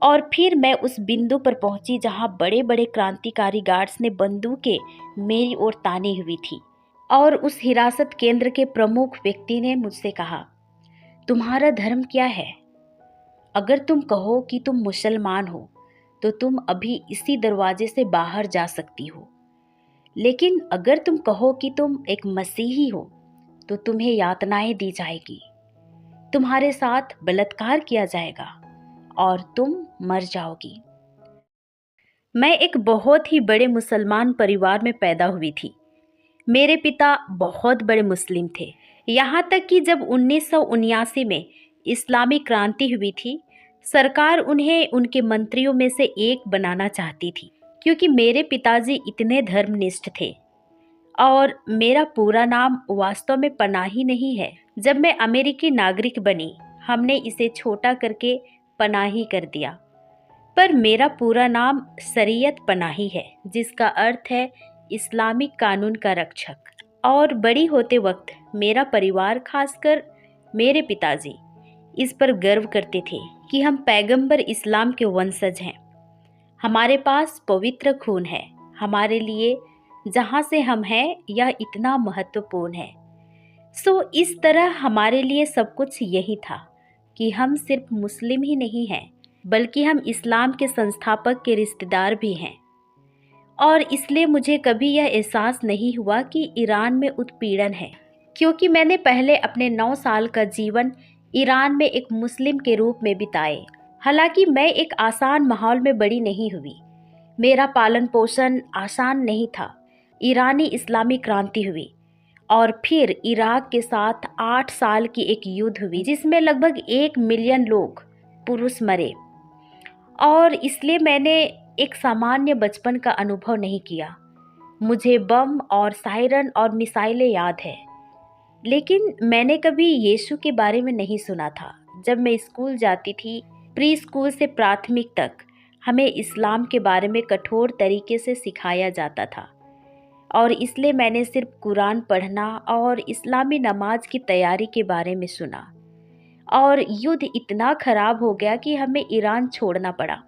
और फिर मैं उस बिंदु पर पहुंची जहां बड़े बड़े क्रांतिकारी गार्ड्स ने बंदूकें मेरी ओर तानी हुई थी। और उस हिरासत केंद्र के प्रमुख व्यक्ति ने मुझसे कहा, तुम्हारा धर्म क्या है? अगर तुम कहो कि तुम मुसलमान हो तो तुम अभी इसी दरवाजे से बाहर जा सकती हो, लेकिन अगर तुम कहो कि तुम एक मसीही हो तो तुम्हें यातनाएं दी जाएगी, तुम्हारे साथ बलात्कार किया जाएगा और तुम मर जाओगी। मैं एक बहुत ही बड़े मुसलमान परिवार में पैदा हुई थी। मेरे पिता बहुत बड़े मुस्लिम थे, यहाँ तक कि जब 1979 में इस्लामी क्रांति हुई थी, सरकार उन्हें उनके मंत्रियों में से एक बनाना चाहती थी, क्योंकि मेरे पिताजी इतने धर्मनिष्ठ थे। और मेरा पूरा नाम वास्तव में पनाही नहीं है। जब मैं अमेरिकी नागरिक बनी, हमने इसे छोटा करके पनाही कर दिया, पर मेरा पूरा नाम शरीयत पनाही है, जिसका अर्थ है इस्लामिक कानून का रक्षक। और बड़ी होते वक्त मेरा परिवार, खासकर मेरे पिताजी, इस पर गर्व करते थे कि हम पैगंबर इस्लाम के वंशज हैं। हमारे पास पवित्र खून है। हमारे लिए जहाँ से हम हैं यह इतना महत्वपूर्ण है। इस तरह हमारे लिए सब कुछ यही था कि हम सिर्फ मुस्लिम ही नहीं हैं, बल्कि हम इस्लाम के संस्थापक के रिश्तेदार भी हैं। और इसलिए मुझे कभी यह एहसास नहीं हुआ कि ईरान में उत्पीड़न है, क्योंकि मैंने पहले अपने 9 साल का जीवन ईरान में एक मुस्लिम के रूप में बिताए। हालांकि मैं एक आसान माहौल में बड़ी नहीं हुई। मेरा पालन पोषण आसान नहीं था। ईरानी इस्लामी क्रांति हुई और फिर इराक के साथ 8 साल की एक युद्ध हुई, जिसमें लगभग 1 मिलियन लोग पुरुष मरे। और इसलिए मैंने एक सामान्य बचपन का अनुभव नहीं किया। मुझे बम और सायरन और मिसाइलें याद है, लेकिन मैंने कभी यीशु के बारे में नहीं सुना था। जब मैं स्कूल जाती थी, प्री स्कूल से प्राथमिक तक, हमें इस्लाम के बारे में कठोर तरीके से सिखाया जाता था, और इसलिए मैंने सिर्फ कुरान पढ़ना और इस्लामी नमाज की तैयारी के बारे में सुना। और युद्ध इतना खराब हो गया कि हमें ईरान छोड़ना पड़ा।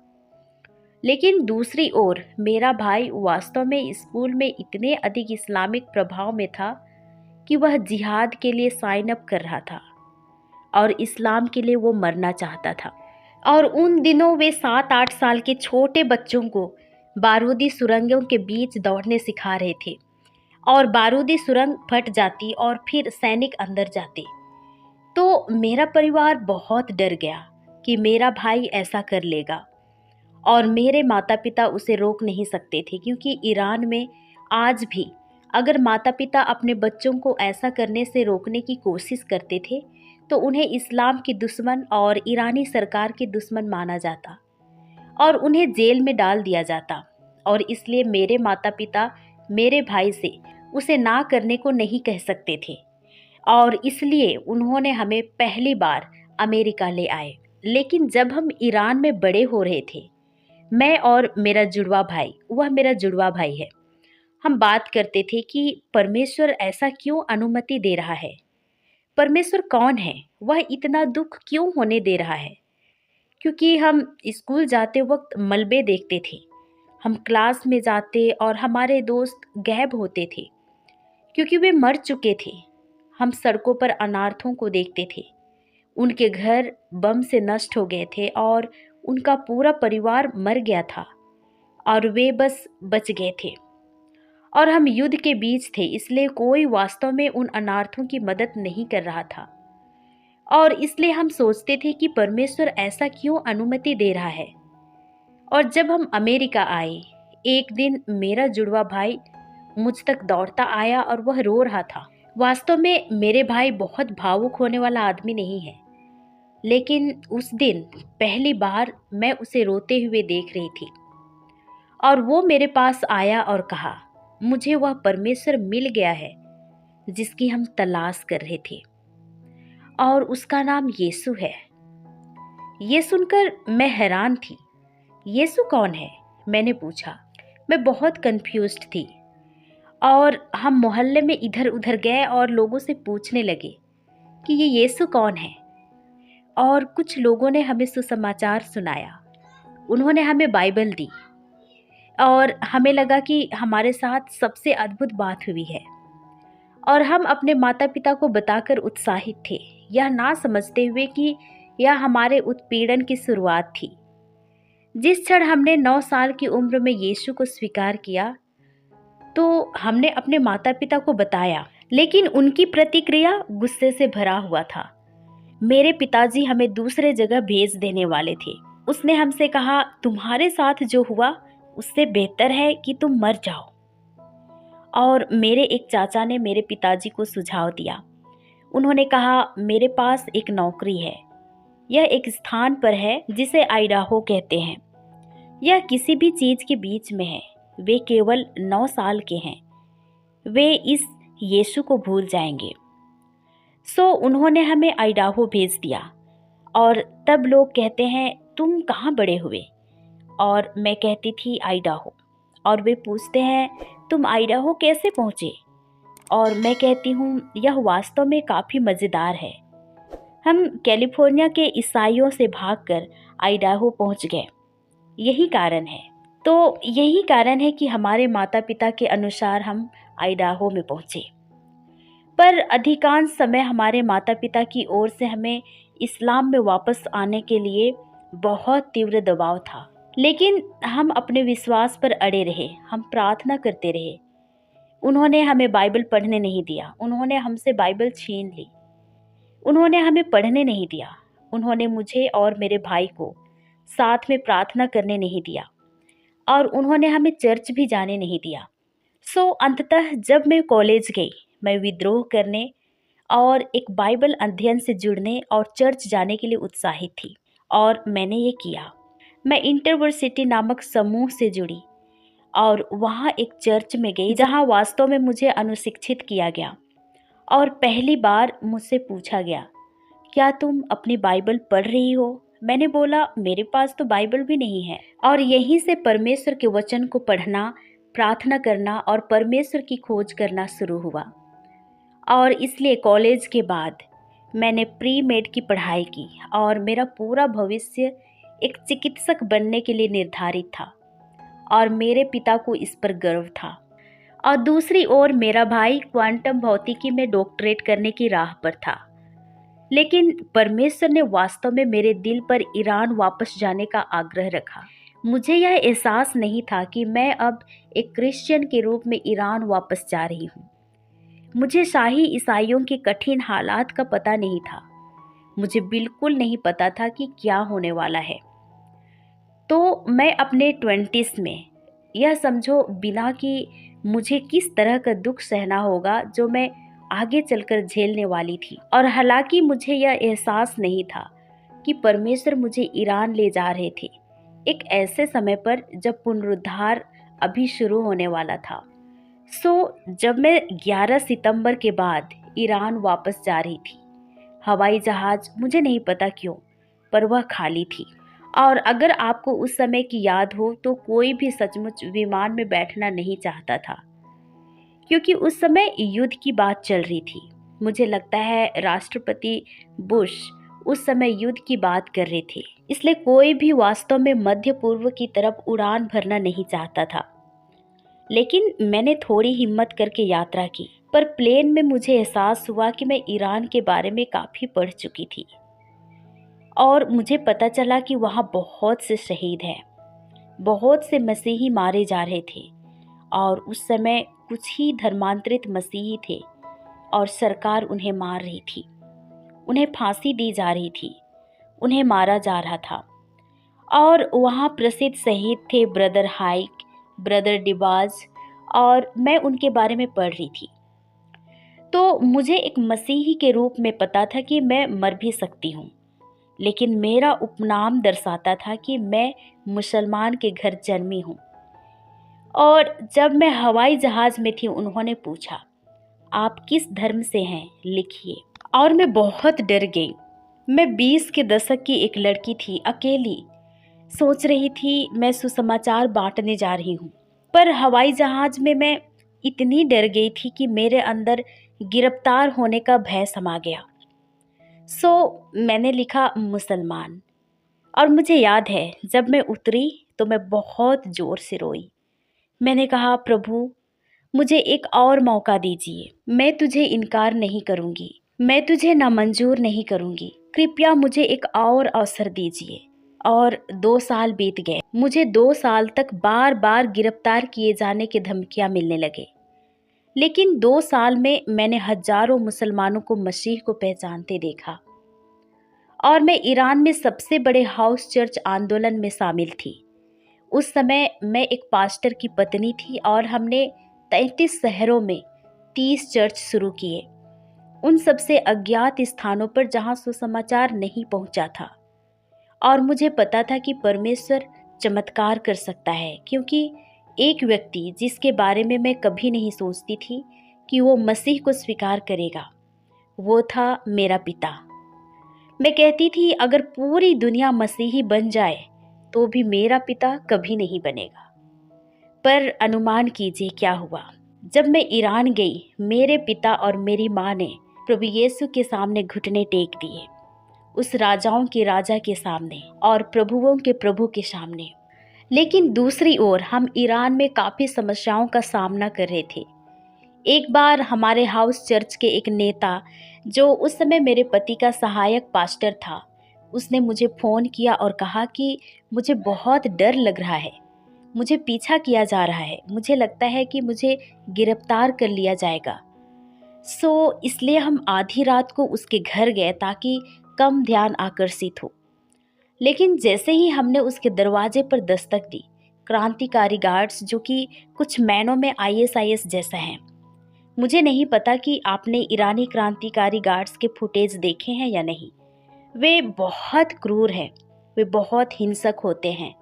लेकिन दूसरी ओर मेरा भाई वास्तव में स्कूल में इतने अधिक इस्लामिक प्रभाव में था कि वह जिहाद के लिए साइन अप कर रहा था और इस्लाम के लिए वो मरना चाहता था। और उन दिनों वे 7-8 साल के छोटे बच्चों को बारूदी सुरंगों के बीच दौड़ने सिखा रहे थे, और बारूदी सुरंग फट जाती और फिर सैनिक अंदर जाते। तो मेरा परिवार बहुत डर गया कि मेरा भाई ऐसा कर लेगा, और मेरे माता पिता उसे रोक नहीं सकते थे, क्योंकि ईरान में आज भी अगर माता पिता अपने बच्चों को ऐसा करने से रोकने की कोशिश करते थे तो उन्हें इस्लाम के दुश्मन और ईरानी सरकार के दुश्मन माना जाता और उन्हें जेल में डाल दिया जाता। और इसलिए मेरे माता पिता मेरे भाई से उसे ना करने को नहीं कह सकते थे, और इसलिए उन्होंने हमें पहली बार अमेरिका ले आए। लेकिन जब हम ईरान में बड़े हो रहे थे, मैं और मेरा जुड़वा भाई, वह मेरा जुड़वा भाई है, हम बात करते थे कि परमेश्वर ऐसा क्यों अनुमति दे रहा है। परमेश्वर कौन है? वह इतना दुख क्यों होने दे रहा है? क्योंकि हम स्कूल जाते वक्त मलबे देखते थे। हम क्लास में जाते और हमारे दोस्त गायब होते थे क्योंकि वे मर चुके थे। हम सड़कों पर अनाथों को देखते थे। उनके घर बम से नष्ट हो गए थे और उनका पूरा परिवार मर गया था और वे बस बच गए थे। और हम युद्ध के बीच थे, इसलिए कोई वास्तव में उन अनाथों की मदद नहीं कर रहा था। और इसलिए हम सोचते थे कि परमेश्वर ऐसा क्यों अनुमति दे रहा है। और जब हम अमेरिका आए, एक दिन मेरा जुड़वा भाई मुझ तक दौड़ता आया और वह रो रहा था। वास्तव में मेरे भाई बहुत भावुक होने वाला आदमी नहीं है, लेकिन उस दिन पहली बार मैं उसे रोते हुए देख रही थी। और वो मेरे पास आया और कहा, मुझे वह परमेश्वर मिल गया है जिसकी हम तलाश कर रहे थे, और उसका नाम यीशु है। ये सुनकर मैं हैरान थी। यीशु कौन है? मैंने पूछा। मैं बहुत कंफ्यूज्ड थी, और हम मोहल्ले में इधर उधर गए और लोगों से पूछने लगे कि ये यीशु कौन है। और कुछ लोगों ने हमें सुसमाचार सुनाया उन्होंने हमें बाइबल दी और हमें लगा कि हमारे साथ सबसे अद्भुत बात हुई है और हम अपने माता पिता को बताकर उत्साहित थे, यह ना समझते हुए कि यह हमारे उत्पीड़न की शुरुआत थी। जिस क्षण हमने 9 साल की उम्र में यीशु को स्वीकार किया तो हमने अपने माता पिता को बताया, लेकिन उनकी प्रतिक्रिया गुस्से से भरा हुआ था। मेरे पिताजी हमें दूसरे जगह भेज देने वाले थे। उसने हमसे कहा, तुम्हारे साथ जो हुआ उससे बेहतर है कि तुम मर जाओ। और मेरे एक चाचा ने मेरे पिताजी को सुझाव दिया। उन्होंने कहा, मेरे पास एक नौकरी है। यह एक स्थान पर है जिसे आइडाहो कहते हैं। यह किसी भी चीज के बीच में है। वे केवल 9 साल के हैं। वे इस यीशु को भूल जाएंगे। सो उन्होंने हमें आइडाहो भेज दिया और तब लोग कहते हैं, तुम कहाँ बड़े हुए? और मैं कहती थी आइडाहो। और वे पूछते हैं, तुम आइडाहो कैसे पहुँचे? और मैं कहती हूँ, यह वास्तव में काफ़ी मज़ेदार है। हम कैलिफोर्निया के ईसाइयों से भागकर आइडाहो पहुँच गए। यही कारण है। तो यही कारण है कि हमारे माता पिता के अनुसार हम आइडाहो में पहुँचे। पर अधिकांश समय हमारे माता पिता की ओर से हमें इस्लाम में वापस आने के लिए बहुत तीव्र दबाव था, लेकिन हम अपने विश्वास पर अड़े रहे। हम प्रार्थना करते रहे। उन्होंने हमें बाइबल पढ़ने नहीं दिया। उन्होंने हमसे बाइबल छीन ली। उन्होंने हमें पढ़ने नहीं दिया। उन्होंने मुझे और मेरे भाई को साथ में प्रार्थना करने नहीं दिया और उन्होंने हमें चर्च भी जाने नहीं दिया। सो अंततः जब मैं कॉलेज गई, मैं विद्रोह करने और एक बाइबल अध्ययन से जुड़ने और चर्च जाने के लिए उत्साहित थी और मैंने ये किया। मैं इंटरवर्सिटी नामक समूह से जुड़ी और वहाँ एक चर्च में गई जहाँ वास्तव में मुझे अनुशिक्षित किया गया और पहली बार मुझसे पूछा गया, क्या तुम अपनी बाइबल पढ़ रही हो? मैंने बोला, मेरे पास तो बाइबल भी नहीं है। और यहीं से परमेश्वर के वचन को पढ़ना, प्रार्थना करना और परमेश्वर की खोज करना शुरू हुआ। और इसलिए कॉलेज के बाद मैंने प्री मेड की पढ़ाई की और मेरा पूरा भविष्य एक चिकित्सक बनने के लिए निर्धारित था और मेरे पिता को इस पर गर्व था। और दूसरी ओर मेरा भाई क्वांटम भौतिकी में डॉक्टरेट करने की राह पर था। लेकिन परमेश्वर ने वास्तव में मेरे दिल पर ईरान वापस जाने का आग्रह रखा। मुझे यह एहसास नहीं था कि मैं अब एक क्रिश्चियन के रूप में ईरान वापस जा रही हूँ। मुझे शाही ईसाइयों के कठिन हालात का पता नहीं था। मुझे बिल्कुल नहीं पता था कि क्या होने वाला है। तो मैं अपने 20s में, यह समझो बिना कि मुझे किस तरह का दुख सहना होगा जो मैं आगे चलकर झेलने वाली थी। और हालांकि मुझे यह एहसास नहीं था कि परमेश्वर मुझे ईरान ले जा रहे थे, एक ऐसे समय पर जब पुनरुद्धार अभी शुरू होने वाला था। सो जब मैं 11 सितंबर के बाद ईरान वापस जा रही थी, हवाई जहाज, मुझे नहीं पता क्यों, पर वह खाली थी। और अगर आपको उस समय की याद हो तो कोई भी सचमुच विमान में बैठना नहीं चाहता था, क्योंकि उस समय युद्ध की बात चल रही थी। मुझे लगता है राष्ट्रपति बुश उस समय युद्ध की बात कर रहे थे, इसलिए कोई भी वास्तव में मध्य पूर्व की तरफ उड़ान भरना नहीं चाहता था। लेकिन मैंने थोड़ी हिम्मत करके यात्रा की, पर प्लेन में मुझे एहसास हुआ कि मैं ईरान के बारे में काफ़ी पढ़ चुकी थी और मुझे पता चला कि वहाँ बहुत से शहीद हैं, बहुत से मसीही मारे जा रहे थे और उस समय कुछ ही धर्मांतरित मसीही थे और सरकार उन्हें मार रही थी, उन्हें फांसी दी जा रही थी, उन्हें मारा जा रहा था। और वहाँ प्रसिद्ध शहीद थे ब्रदर हाइक, ब्रदर डिबाज, और मैं उनके बारे में पढ़ रही थी। तो मुझे एक मसीही के रूप में पता था कि मैं मर भी सकती हूँ, लेकिन मेरा उपनाम दर्शाता था कि मैं मुसलमान के घर जन्मी हूँ। और जब मैं हवाई जहाज में थी, उन्होंने पूछा, आप किस धर्म से हैं, लिखिए। और मैं बहुत डर गई। मैं 20 के दशक की एक लड़की थी, अकेली, सोच रही थी मैं सुसमाचार बांटने जा रही हूँ। पर हवाई जहाज में मैं इतनी डर गई थी कि मेरे अंदर गिरफ्तार होने का भय समा गया। सो मैंने लिखा मुसलमान। और मुझे याद है जब मैं उतरी तो मैं बहुत ज़ोर से रोई। मैंने कहा, प्रभु मुझे एक और मौका दीजिए, मैं तुझे इनकार नहीं करूँगी, मैं तुझे नामंजूर नहीं करूँगी, कृपया मुझे एक और अवसर दीजिए। और 2 साल बीत गए। मुझे 2 साल तक बार बार गिरफ्तार किए जाने की धमकियाँ मिलने लगे। लेकिन 2 साल में मैंने हजारों मुसलमानों को मसीह को पहचानते देखा और मैं ईरान में सबसे बड़े हाउस चर्च आंदोलन में शामिल थी। उस समय मैं एक पास्टर की पत्नी थी और हमने 33 शहरों में 30 चर्च शुरू किए, उन सबसे अज्ञात स्थानों पर जहां सुसमाचार नहीं पहुंचा था। और मुझे पता था कि परमेश्वर चमत्कार कर सकता है, क्योंकि एक व्यक्ति जिसके बारे में मैं कभी नहीं सोचती थी कि वो मसीह को स्वीकार करेगा, वो था मेरा पिता। मैं कहती थी अगर पूरी दुनिया मसीही बन जाए तो भी मेरा पिता कभी नहीं बनेगा। पर अनुमान कीजिए क्या हुआ। जब मैं ईरान गई, मेरे पिता और मेरी माँ ने प्रभु यीशु के सामने घुटने टेक दिए, उस राजाओं के राजा के सामने और प्रभुओं के प्रभु के सामने। लेकिन दूसरी ओर हम ईरान में काफ़ी समस्याओं का सामना कर रहे थे। एक बार हमारे हाउस चर्च के एक नेता, जो उस समय मेरे पति का सहायक पास्टर था, उसने मुझे फ़ोन किया और कहा कि मुझे बहुत डर लग रहा है, मुझे पीछा किया जा रहा है, मुझे लगता है कि मुझे गिरफ्तार कर लिया जाएगा। इसलिए हम आधी रात को उसके घर गए ताकि कम ध्यान आकर्षित हो। लेकिन जैसे ही हमने उसके दरवाजे पर दस्तक दी, क्रांतिकारी गार्ड्स, जो कि कुछ महीनों में ISIS जैसा हैं, मुझे नहीं पता कि आपने ईरानी क्रांतिकारी गार्ड्स के फुटेज देखे हैं या नहीं। वे बहुत क्रूर हैं, वे बहुत हिंसक होते हैं।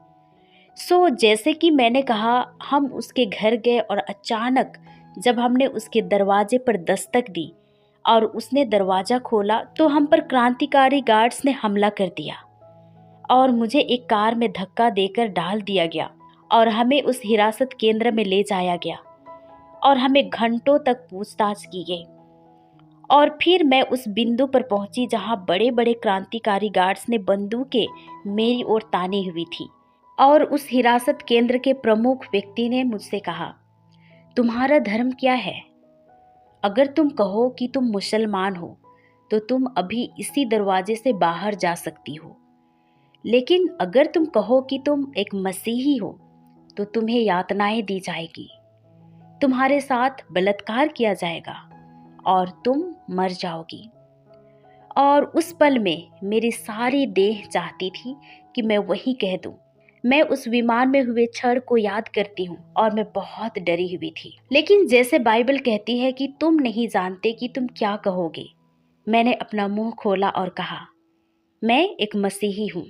जैसे कि मैंने कहा, हम उसके घर गए और अचानक जब हमने उसके दरवाजे पर दस्तक दी और उसने दरवाज़ा खोला तो हम पर क्रांतिकारी गार्ड्स ने हमला कर दिया और मुझे एक कार में धक्का देकर डाल दिया गया और हमें उस हिरासत केंद्र में ले जाया गया और हमें घंटों तक पूछताछ की गई। और फिर मैं उस बिंदु पर पहुंची जहां बड़े बड़े क्रांतिकारी गार्ड्स ने बंदूकें मेरी ओर तानी हुई थी। और उस हिरासत केंद्र के प्रमुख व्यक्ति ने मुझसे कहा, तुम्हारा धर्म क्या है? अगर तुम कहो कि तुम मुसलमान हो तो तुम अभी इसी दरवाजे से बाहर जा सकती हो, लेकिन अगर तुम कहो कि तुम एक मसीही हो तो तुम्हें यातनाएं दी जाएगी, तुम्हारे साथ बलात्कार किया जाएगा और तुम मर जाओगी। और उस पल में मेरी सारी देह चाहती थी कि मैं वही कह दूं। मैं उस विमान में हुए क्षण को याद करती हूँ और मैं बहुत डरी हुई थी। लेकिन जैसे बाइबल कहती है कि तुम नहीं जानते कि तुम क्या कहोगे, मैंने अपना मुंह खोला और कहा, मैं एक मसीही हूँ।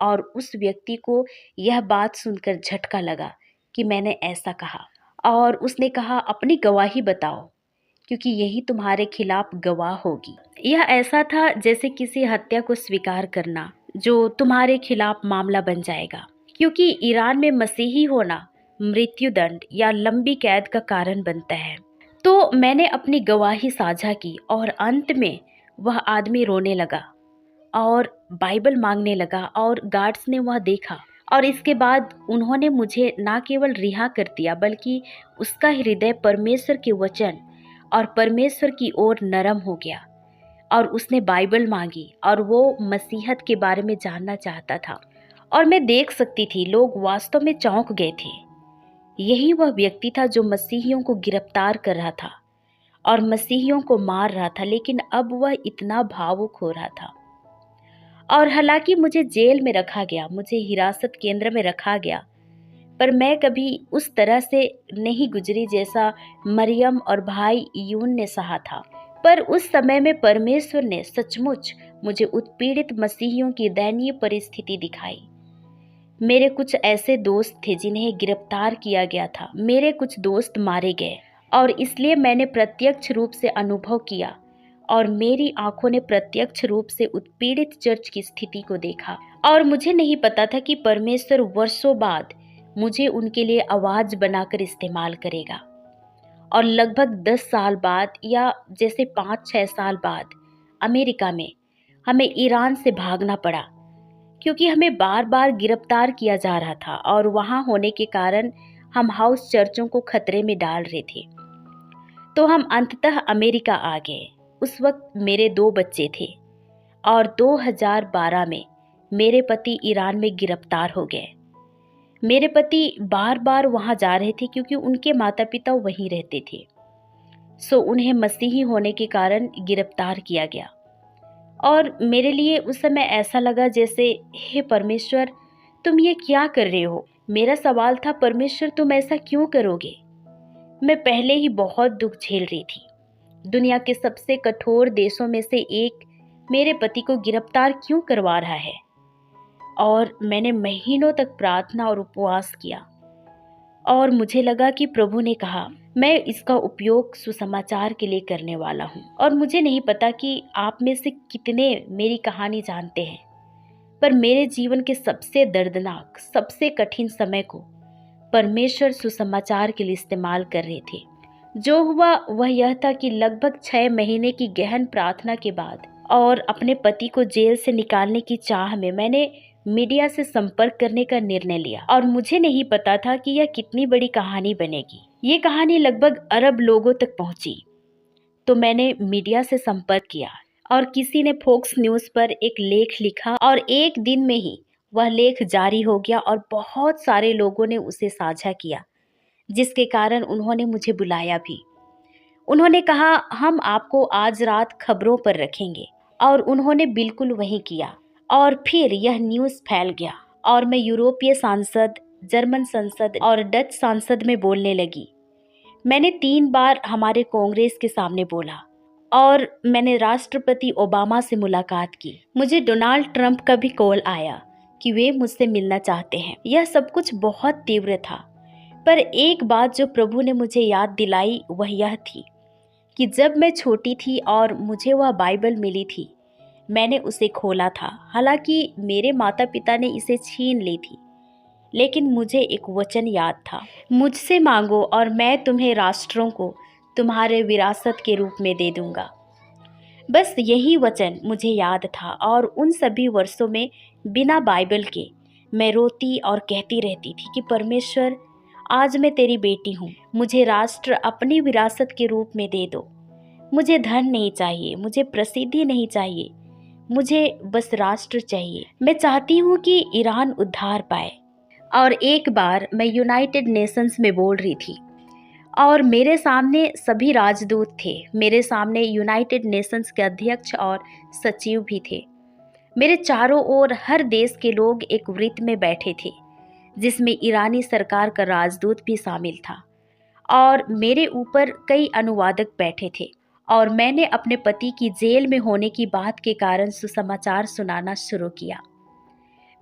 और उस व्यक्ति को यह बात सुनकर झटका लगा कि मैंने ऐसा कहा। और उसने कहा, अपनी गवाही बताओ, क्योंकि यही तुम्हारे खिलाफ गवाह होगी। यह ऐसा था जैसे किसी हत्या को स्वीकार करना, जो तुम्हारे खिलाफ मामला बन जाएगा, क्योंकि ईरान में मसीही होना मृत्युदंड या लंबी कैद का कारण बनता है। तो मैंने अपनी गवाही साझा की और अंत में वह आदमी रोने लगा और बाइबल मांगने लगा और गार्ड्स ने वह देखा और इसके बाद उन्होंने मुझे ना केवल रिहा कर दिया, बल्कि उसका हृदय परमेश्वर के वचन और परमेश्वर की ओर नरम हो गया और उसने बाइबल मांगी और वो मसीहत के बारे में जानना चाहता था। और मैं देख सकती थी लोग वास्तव में चौंक गए थे। यही वह व्यक्ति था जो मसीहियों को गिरफ्तार कर रहा था और मसीहियों को मार रहा था, लेकिन अब वह इतना भावुक हो रहा था। और हालांकि मुझे जेल में रखा गया, मुझे हिरासत केंद्र में रखा गया, पर मैं कभी उस तरह से नहीं गुजरी जैसा मरियम और भाई यून ने सहा था। पर उस समय में परमेश्वर ने सचमुच मुझे उत्पीड़ित मसीहियों की दयनीय परिस्थिति दिखाई। मेरे कुछ ऐसे दोस्त थे जिन्हें गिरफ्तार किया गया था, मेरे कुछ दोस्त मारे गए और इसलिए मैंने प्रत्यक्ष रूप से अनुभव किया और मेरी आंखों ने प्रत्यक्ष रूप से उत्पीड़ित चर्च की स्थिति को देखा। और मुझे नहीं पता था कि परमेश्वर वर्षों बाद मुझे उनके लिए आवाज बनाकर इस्तेमाल करेगा। और लगभग 10 साल बाद या जैसे 5-6 साल बाद अमेरिका में हमें ईरान से भागना पड़ा, क्योंकि हमें बार बार गिरफ्तार किया जा रहा था और वहाँ होने के कारण हम हाउस चर्चों को खतरे में डाल रहे थे। तो हम अंततः अमेरिका आ गए। उस वक्त मेरे 2 बच्चे थे और 2012 में मेरे पति ईरान में गिरफ्तार हो गए। मेरे पति बार बार वहाँ जा रहे थे क्योंकि उनके माता पिता वहीं रहते थे। सो उन्हें मसीही होने के कारण गिरफ्तार किया गया और मेरे लिए उस समय ऐसा लगा जैसे, हे परमेश्वर, तुम ये क्या कर रहे हो? मेरा सवाल था, परमेश्वर तुम ऐसा क्यों करोगे? मैं पहले ही बहुत दुख झेल रही थी। दुनिया के सबसे कठोर देशों में से एक मेरे पति को गिरफ्तार क्यों करवा रहा है? और मैंने महीनों तक प्रार्थना और उपवास किया और मुझे लगा कि प्रभु ने कहा, मैं इसका उपयोग सुसमाचार के लिए करने वाला हूँ। और मुझे नहीं पता कि आप में से कितने मेरी कहानी जानते हैं, पर मेरे जीवन के सबसे दर्दनाक, सबसे कठिन समय को परमेश्वर सुसमाचार के लिए इस्तेमाल कर रहे थे। जो हुआ वह यह था कि लगभग 6 महीने की गहन प्रार्थना के बाद और अपने पति को जेल से निकालने की चाह में मैंने मीडिया से संपर्क करने का निर्णय लिया। और मुझे नहीं पता था कि यह कितनी बड़ी कहानी बनेगी। ये कहानी लगभग अरब लोगों तक पहुंची। तो मैंने मीडिया से संपर्क किया और किसी ने फोक्स न्यूज़ पर एक लेख लिखा और एक दिन में ही वह लेख जारी हो गया और बहुत सारे लोगों ने उसे साझा किया, जिसके कारण उन्होंने मुझे बुलाया भी। उन्होंने कहा, हम आपको आज रात खबरों पर रखेंगे। और उन्होंने बिल्कुल वही किया और फिर यह न्यूज़ फैल गया और मैं यूरोपीय सांसद, जर्मन संसद और डच सांसद में बोलने लगी। मैंने 3 बार हमारे कांग्रेस के सामने बोला और मैंने राष्ट्रपति ओबामा से मुलाकात की। मुझे डोनाल्ड ट्रंप का भी कॉल आया कि वे मुझसे मिलना चाहते हैं। यह सब कुछ बहुत तीव्र था, पर एक बात जो प्रभु ने मुझे याद दिलाई वह यह थी कि जब मैं छोटी थी और मुझे वह बाइबल मिली थी, मैंने उसे खोला था। हालांकि मेरे माता पिता ने इसे छीन ली थी, लेकिन मुझे एक वचन याद था, मुझसे मांगो और मैं तुम्हें राष्ट्रों को तुम्हारे विरासत के रूप में दे दूंगा। बस यही वचन मुझे याद था और उन सभी वर्षों में बिना बाइबल के मैं रोती और कहती रहती थी कि परमेश्वर, आज मैं तेरी बेटी हूँ, मुझे राष्ट्र अपनी विरासत के रूप में दे दो। मुझे धन नहीं चाहिए, मुझे प्रसिद्धि नहीं चाहिए, मुझे बस राष्ट्र चाहिए। मैं चाहती हूँ कि ईरान उद्धार पाए। और एक बार मैं यूनाइटेड नेशंस में बोल रही थी और मेरे सामने सभी राजदूत थे। मेरे सामने यूनाइटेड नेशंस के अध्यक्ष और सचिव भी थे। मेरे चारों ओर हर देश के लोग एक वृत्त में बैठे थे, जिसमें ईरानी सरकार का राजदूत भी शामिल था और मेरे ऊपर कई अनुवादक बैठे थे। और मैंने अपने पति की जेल में होने की बात के कारण सुसमाचार सुनाना शुरू किया।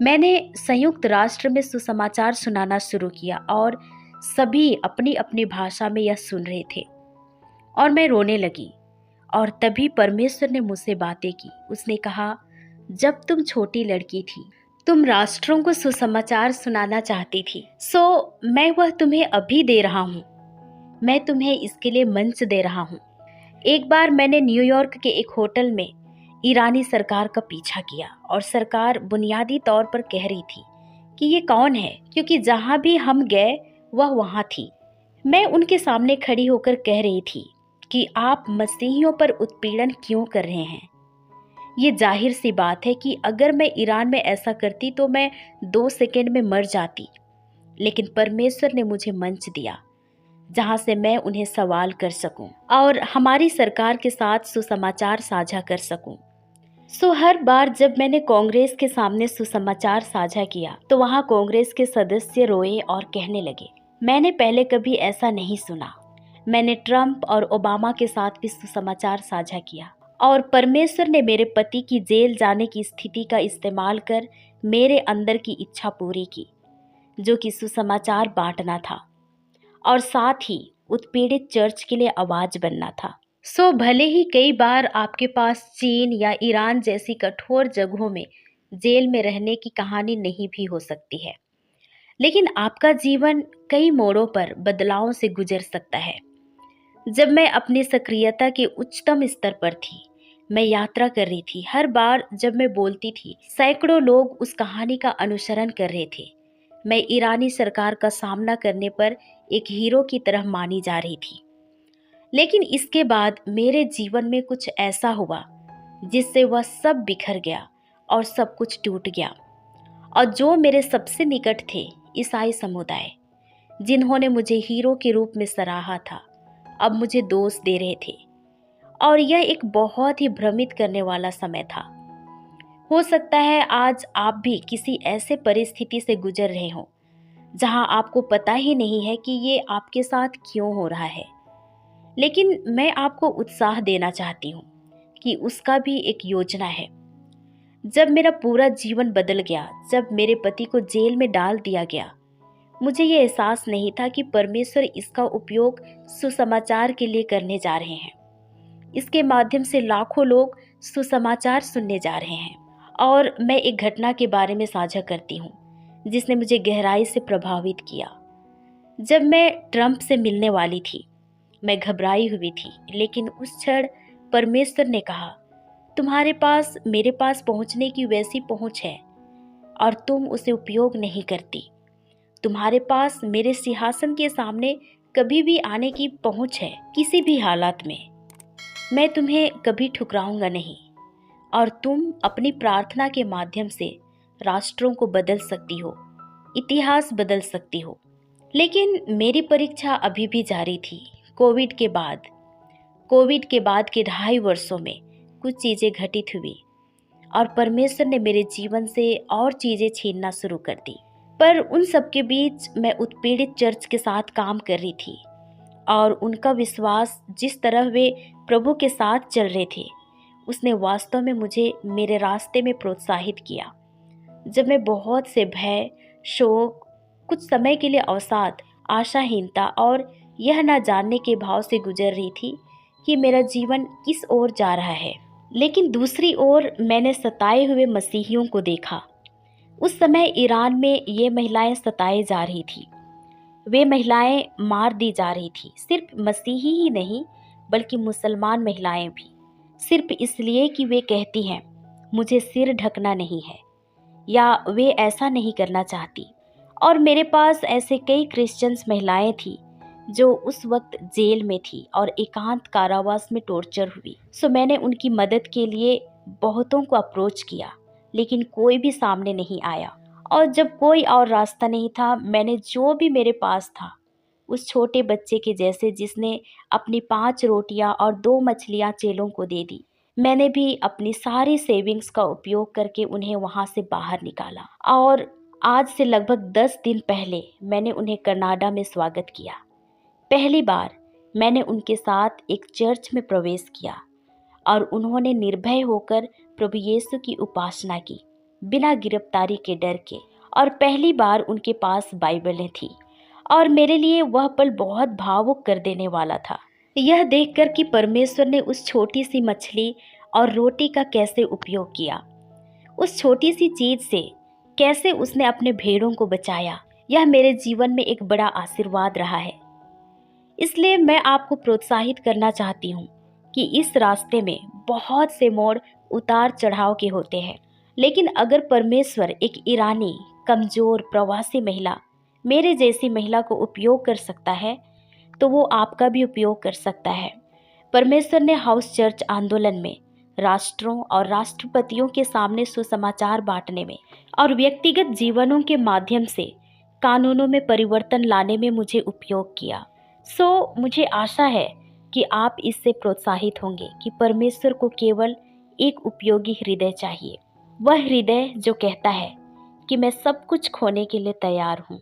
मैंने संयुक्त राष्ट्र में सुसमाचार सुनाना शुरू किया और सभी अपनी अपनी भाषा में यह सुन रहे थे और मैं रोने लगी। और तभी परमेश्वर ने मुझसे बातें की। उसने कहा, जब तुम छोटी लड़की थी, तुम राष्ट्रों को सुसमाचार सुनाना चाहती थी, सो मैं वह तुम्हें अभी दे रहा हूँ। मैं तुम्हें इसके लिए मंच दे रहा हूँ। एक बार मैंने न्यूयॉर्क के एक होटल में ईरानी सरकार का पीछा किया और सरकार बुनियादी तौर पर कह रही थी कि ये कौन है, क्योंकि जहाँ भी हम गए वह वहाँ थी। मैं उनके सामने खड़ी होकर कह रही थी कि आप मसीहियों पर उत्पीड़न क्यों कर रहे हैं। ये जाहिर सी बात है कि अगर मैं ईरान में ऐसा करती तो मैं 2 सेकंड में मर जाती, लेकिन परमेश्वर ने मुझे मंच दिया जहां से मैं उन्हें सवाल कर सकूं और हमारी सरकार के साथ सुसमाचार साझा कर सकूं। सो हर बार जब मैंने कांग्रेस के सामने सुसमाचार साझा किया तो वहां कांग्रेस के सदस्य रोए और कहने लगे, मैंने पहले कभी ऐसा नहीं सुना। मैंने ट्रंप और ओबामा के साथ भी सुसमाचार साझा किया और परमेश्वर ने मेरे पति की जेल जाने की स्थिति का इस्तेमाल कर मेरे अंदर की इच्छा पूरी की, जो कि सुसमाचार बांटना था और साथ ही उत्पीड़ित चर्च के लिए आवाज बनना था। सो भले ही कई बार आपके पास चीन या ईरान जैसी कठोर जगहों में जेल में रहने की कहानी नहीं भी हो सकती है, लेकिन आपका जीवन कई मोड़ों पर बदलावों से गुजर सकता है। जब मैं अपनी सक्रियता के उच्चतम स्तर पर थी, मैं यात्रा कर रही थी। हर बार जब मैं बोलती थी, सैकड़ों लोग उस कहानी का अनुसरण कर रहे थे। मैं ईरानी सरकार का सामना करने पर एक हीरो की तरह मानी जा रही थी। लेकिन इसके बाद मेरे जीवन में कुछ ऐसा हुआ जिससे वह सब बिखर गया और सब कुछ टूट गया। और जो मेरे सबसे निकट थे, ईसाई समुदाय, जिन्होंने मुझे हीरो के रूप में सराहा था, अब मुझे दोष दे रहे थे। और यह एक बहुत ही भ्रमित करने वाला समय था। हो सकता है आज आप भी किसी ऐसे परिस्थिति से गुजर रहे हो जहां आपको पता ही नहीं है कि ये आपके साथ क्यों हो रहा है। लेकिन मैं आपको उत्साह देना चाहती हूँ कि उसका भी एक योजना है। जब मेरा पूरा जीवन बदल गया, जब मेरे पति को जेल में डाल दिया गया, मुझे ये एहसास नहीं था कि परमेश्वर इसका उपयोग सुसमाचार के लिए करने जा रहे हैं। इसके माध्यम से लाखों लोग सुसमाचार सुनने जा रहे हैं। और मैं एक घटना के बारे में साझा करती हूँ जिसने मुझे गहराई से प्रभावित किया। जब मैं ट्रंप से मिलने वाली थी, मैं घबराई हुई थी, लेकिन उस क्षण परमेश्वर ने कहा, तुम्हारे पास मेरे पास पहुंचने की वैसी पहुंच है और तुम उसे उपयोग नहीं करती। तुम्हारे पास मेरे सिंहासन के सामने कभी भी आने की पहुंच है। किसी भी हालात में मैं तुम्हें कभी ठुकराऊंगा नहीं और तुम अपनी प्रार्थना के माध्यम से राष्ट्रों को बदल सकती हो, इतिहास बदल सकती हो। लेकिन मेरी परीक्षा अभी भी जारी थी। कोविड के बाद के 2.5 वर्षों में कुछ चीज़ें घटित हुई और परमेश्वर ने मेरे जीवन से और चीज़ें छीनना शुरू कर दी। पर उन सब के बीच मैं उत्पीड़ित चर्च के साथ काम कर रही थी और उनका विश्वास, जिस तरह वे प्रभु के साथ चल रहे थे, उसने वास्तव में मुझे मेरे रास्ते में प्रोत्साहित किया। जब मैं बहुत से भय, शोक, कुछ समय के लिए अवसाद, आशाहीनता और यह न जानने के भाव से गुजर रही थी कि मेरा जीवन किस ओर जा रहा है, लेकिन दूसरी ओर मैंने सताए हुए मसीहियों को देखा। उस समय ईरान में ये महिलाएं सताई जा रही थी। वे महिलाएं मार दी जा रही थी। सिर्फ मसीही ही नहीं, बल्कि मुसलमान महिलाएं भी, सिर्फ इसलिए कि वे कहती हैं मुझे सिर ढकना नहीं है या वे ऐसा नहीं करना चाहती। और मेरे पास ऐसे कई क्रिश्चियंस महिलाएं थी जो उस वक्त जेल में थी और एकांत कारावास में टॉर्चर हुई। सो मैंने उनकी मदद के लिए बहुतों को अप्रोच किया, लेकिन कोई भी सामने नहीं आया। और जब कोई और रास्ता नहीं था, मैंने जो भी मेरे पास था, उस छोटे बच्चे के जैसे जिसने अपनी 5 रोटियां और 2 मछलियां चेलों को दे दी, मैंने भी अपनी सारी सेविंग्स का उपयोग करके उन्हें वहां से बाहर निकाला। और आज से लगभग 10 दिन पहले मैंने उन्हें कनाडा में स्वागत किया। पहली बार मैंने उनके साथ एक चर्च में प्रवेश किया और उन्होंने निर्भय होकर प्रभु यीशु की उपासना की, बिना गिरफ्तारी के डर के। और पहली बार उनके पास बाइबलें थी और मेरे लिए वह पल बहुत भावुक कर देने वाला था। यह देखकर कि परमेश्वर ने उस छोटी सी मछली और रोटी का कैसे उपयोग किया, उस छोटी सी चीज से कैसे उसने अपने भेड़ों को बचाया, यह मेरे जीवन में एक बड़ा आशीर्वाद रहा है। इसलिए मैं आपको प्रोत्साहित करना चाहती हूँ कि इस रास्ते में बहुत से मोड़ उतार चढ़ाव के होते हैं, लेकिन अगर परमेश्वर एक ईरानी कमजोर प्रवासी महिला, मेरे जैसी महिला को उपयोग कर सकता है, तो वो आपका भी उपयोग कर सकता है। परमेश्वर ने हाउस चर्च आंदोलन में राष्ट्रों और राष्ट्रपतियों के सामने सुसमाचार बांटने में और व्यक्तिगत जीवनों के माध्यम से कानूनों में परिवर्तन लाने में मुझे उपयोग किया। मुझे आशा है कि आप इससे प्रोत्साहित होंगे कि परमेश्वर को केवल एक उपयोगी हृदय चाहिए, वह हृदय जो कहता है कि मैं सब कुछ खोने के लिए तैयार हूँ।